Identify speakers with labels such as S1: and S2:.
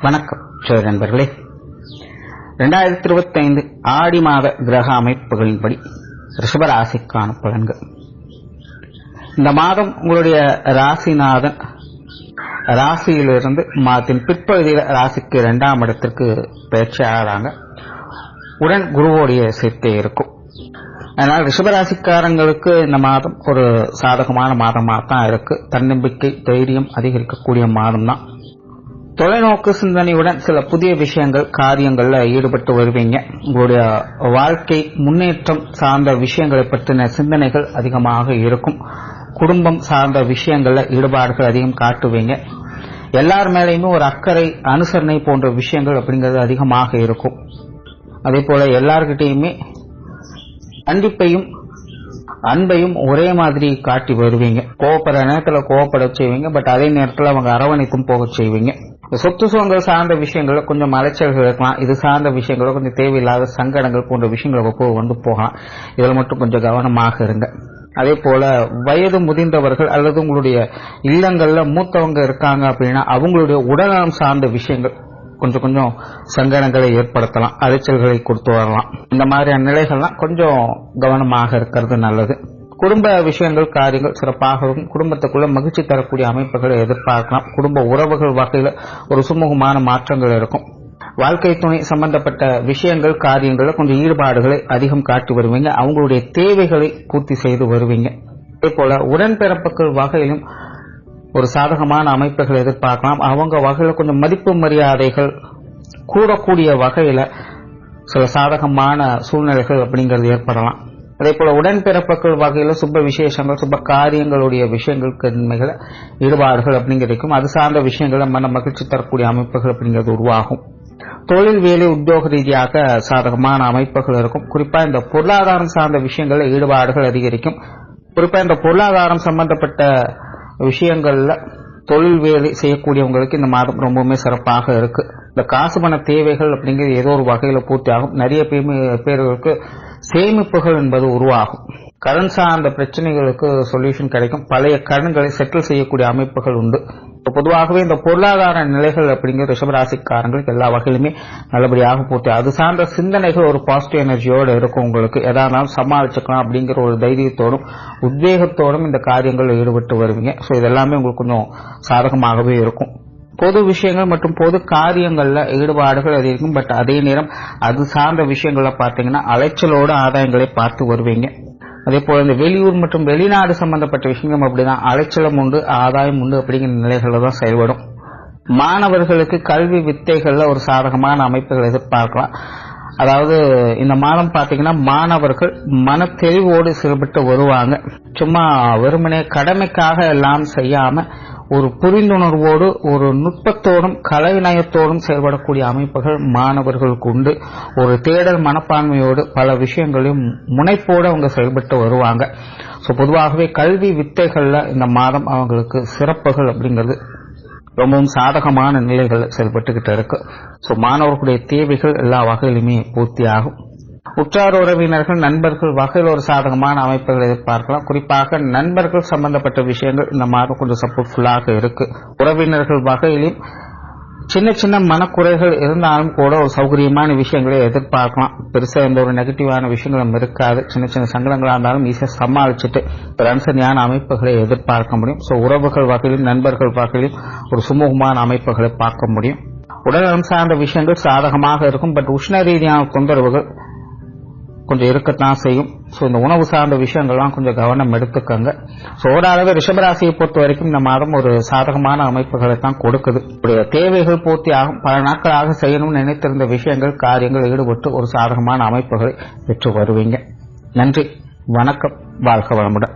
S1: வணக்கம் சோழ நண்பர்களே. 2025 ஆடி மாத கிரக அமைப்புகளின்படி ரிஷபராசிக்கான பலன்கள். இந்த மாதம் உங்களுடைய ராசிநாதன் ராசியிலிருந்து மாதத்தின் பிற்பகுதியில் ராசிக்கு 2ஆம் இடத்திற்கு பயிற்சி ஆகிறாங்க. உடன் குருவோடைய சேர்த்தே இருக்கும். அதனால் ரிஷபராசிக்காரங்களுக்கு இந்த மாதம் ஒரு சாதகமான மாதமாக தான் இருக்கு. தன்னம்பிக்கை தைரியம் அதிகரிக்கக்கூடிய மாதம் தான். தொலைநோக்கு சிந்தனையுடன் சில புதிய விஷயங்கள் காரியங்கள்ல ஈடுபட்டு வருவீங்க. உங்களுடைய வாழ்க்கை முன்னேற்றம் சார்ந்த விஷயங்களை பற்றின சிந்தனைகள் அதிகமாக இருக்கும். குடும்பம் சார்ந்த விஷயங்கள்ல ஈடுபாடுகள் அதிகம் காட்டுவீங்க. எல்லார் மேலேயுமே ஒரு அக்கறை அனுசரணை போன்ற விஷயங்கள் அப்படிங்கிறது அதிகமாக இருக்கும். அதே போல எல்லார்கிட்டையுமே கண்டிப்பையும் அன்பையும் ஒரே மாதிரி காட்டி வருவீங்க. கோவப்படுற நேரத்தில் கோவப்பட செய்வீங்க. பட் அதே நேரத்தில் அவங்க அரவணைக்கும் போக செய்வீங்க. சொத்து சுகங்கள் சார்ந்த விஷயங்கள கொஞ்சம் அலைச்சல்கள் இருக்கலாம். இது சார்ந்த விஷயங்களோ கொஞ்சம் தேவையில்லாத சங்கடங்கள் போன்ற விஷயங்களை வந்து போகலாம். இதில் மட்டும் கொஞ்சம் கவனமாக இருங்க. அதே போல வயது முதிர்ந்தவர்கள் அல்லது உங்களுடைய இல்லங்கள்ல மூத்தவங்க இருக்காங்க அப்படின்னா அவங்களுடைய உடல்நலம் சார்ந்த விஷயங்கள் கொஞ்சம் சங்கடங்களை ஏற்படுத்தலாம், அலைச்சல்களை கொடுத்து வரலாம். இந்த மாதிரியான நிலைகள்லாம் கொஞ்சம் கவனமாக இருக்கிறது நல்லது. குடும்ப விஷயங்கள் காரியங்கள் சிறப்பாக இருக்கும். குடும்பத்துக்குள்ள மகிழ்ச்சி தரக்கூடிய அமைப்புகளை எதிர்பார்க்கலாம். குடும்ப உறவுகள் வகையில் ஒரு சுமூகமான மாற்றங்கள் இருக்கும். வாழ்க்கை துணை சம்பந்தப்பட்ட விஷயங்கள் காரியங்களில் கொஞ்சம் ஈடுபாடுகளை அதிகம் காட்டி வருவீங்க. அவங்களுடைய தேவைகளை பூர்த்தி செய்து வருவீங்க. அதே போல உடன்பிறப்புகள் வகையிலும் ஒரு சாதகமான அமைப்புகள் எதிர்பார்க்கலாம். அவங்க வகையில் கொஞ்சம் மதிப்பு மரியாதைகள் கூடக்கூடிய வகையில சில சாதகமான சூழ்நிலைகள் அப்படிங்கிறது ஏற்படலாம். அதே போல உடன்பிறப்புகள் வகையில சுப விசேஷங்கள் சுப காரியங்களுடைய விஷயங்களுக்கு ஈடுபாடுகள் அப்படிங்கிறதுக்கும் அது சார்ந்த விஷயங்களை மன மகிழ்ச்சி தரக்கூடிய அமைப்புகள் அப்படிங்கிறது உருவாகும். தொழில் வேலை உத்தியோக ரீதியாக சாதகமான அமைப்புகள் இருக்கும். குறிப்பா இந்த பொருளாதாரம் சார்ந்த விஷயங்கள்ல ஈடுபாடுகள் அதிகரிக்கும். குறிப்பா இந்த பொருளாதாரம் சம்பந்தப்பட்ட விஷயங்கள்ல தொழில் வேலை செய்யக்கூடியவங்களுக்கு இந்த மாதம் ரொம்பவுமே சிறப்பாக இருக்கு. இந்த காசு பண தேவைகள் அப்படிங்கிறது ஏதோ ஒரு வகையில பூர்த்தி ஆகும். நிறைய பேர்களுக்கு சேமிப்புகள் என்பது உருவாகும். கடன் சார்ந்த பிரச்சனைகளுக்கு சொல்யூஷன் கிடைக்கும். பழைய கடன்களை செட்டில் செய்யக்கூடிய அமைப்புகள் உண்டு. பொதுவாகவே இந்த பொருளாதார நிலைகள் அப்படிங்கிற ரிஷபராசிக்காரங்களுக்கு எல்லா வகையிலுமே நல்லபடியாக பூர்த்தி. அது சார்ந்த சிந்தனைகள் ஒரு பாசிட்டிவ் எனர்ஜியோடு இருக்கும். உங்களுக்கு எதானாலும் சமாளிச்சுக்கலாம் அப்படிங்கிற ஒரு தைரியத்தோடும் உத்வேகத்தோடும் இந்த காரியங்களில் ஈடுபட்டு வருவீங்க. ஸோ இதெல்லாமே உங்களுக்கு கொஞ்சம் சாதகமாகவே இருக்கும். பொது விஷயங்கள் மற்றும் பொது காரியங்கள்ல ஈடுபாடுகள் அதிகம். பட் அதே நேரம் அது சார்ந்த விஷயங்கள்ல பார்த்தீங்கன்னா அலைச்சலோடு ஆதாயங்களை பார்த்து வருவீங்க. அதே போல இந்த வெளியூர் மற்றும் வெளிநாடு சம்பந்தப்பட்ட விஷயங்கள் அப்படிதான் அலைச்சலம் உண்டு ஆதாயம் உண்டு அப்படிங்கிற நிலைகள்ல தான் செயல்படும். மாணவர்களுக்கு கல்வி வித்தைகள்ல ஒரு சாதகமான அமைப்புகள் எதிர்பார்க்கலாம். அதாவது இந்த மாதம் பாத்தீங்கன்னா மாணவர்கள் மன தெளிவோடு செயல்பட்டு வருவாங்க. சும்மா வெறுமனே கடமைக்காக எல்லாம் செய்யாம ஒரு புரிந்துணர்வோடு ஒரு நுட்பத்தோடும் கலைநயத்தோடும் செயல்படக்கூடிய அமைப்புகள் மாணவர்களுக்கு உண்டு. ஒரு தேடல் மனப்பான்மையோடு பல விஷயங்களையும் முனைப்போடு அவங்க செயல்பட்டு வருவாங்க. ஸோ பொதுவாகவே கல்வி வித்தைகள்ல இந்த மாதம் அவங்களுக்கு சிறப்புகள் அப்படிங்கிறது ரொம்பவும் சாதகமான நிலைகள் செயல்பட்டுக்கிட்டு இருக்கு. ஸோ மாணவர்களுடைய தேவைகள் எல்லா வகையிலுமே பூர்த்தி ஆகும். உற்றார் உறவினர்கள் நண்பர்கள் வகையில் ஒரு சாதகமான அமைப்புகள் எதிர்பார்க்கலாம். குறிப்பாக நண்பர்கள் சம்பந்தப்பட்ட விஷயங்கள் இந்த மாதம் கொஞ்சம் சப்போர்ட்ஃபுல்லாக இருக்கு. உறவினர்கள் வகையிலும் சின்ன சின்ன மனக்குறைகள் இருந்தாலும் கூட ஒரு சௌகரியமான விஷயங்களை எதிர்பார்க்கலாம். பெருசா எந்த ஒரு நெகட்டிவான விஷயங்களும் இருக்காது. சின்ன சின்ன சங்கடங்களா இருந்தாலும் ஈஸியாக சமாளிச்சுட்டு ஒரு அனுசரணையான அமைப்புகளை எதிர்பார்க்க முடியும். ஸோ உறவுகள் வகையிலும் நண்பர்கள் வகையிலும் ஒரு சுமூகமான அமைப்புகளை பார்க்க முடியும். உடல்நலம் சார்ந்த விஷயங்கள் சாதகமாக இருக்கும். பட் உஷ்ண ரீதியான தொந்தரவுகள் கொஞ்சம் இருக்கத்தான் செய்யும். ஸோ இந்த உணவு சார்ந்த விஷயங்கள்லாம் கொஞ்சம் கவனம் எடுத்துக்கங்க. ஸோ ஓடாத ரிஷபராசியை பொறுத்த வரைக்கும் இந்த மாதம் ஒரு சாதகமான அமைப்புகளை தான் கொடுக்குது. தேவைகள் பூர்த்தி ஆகும். பல நாட்களாக செய்யணும்னு நினைத்திருந்த விஷயங்கள் காரியங்கள் ஈடுபட்டு ஒரு சாதகமான அமைப்புகளை பெற்று வருவீங்க. நன்றி, வணக்கம், வாழ்க வளமுடன்.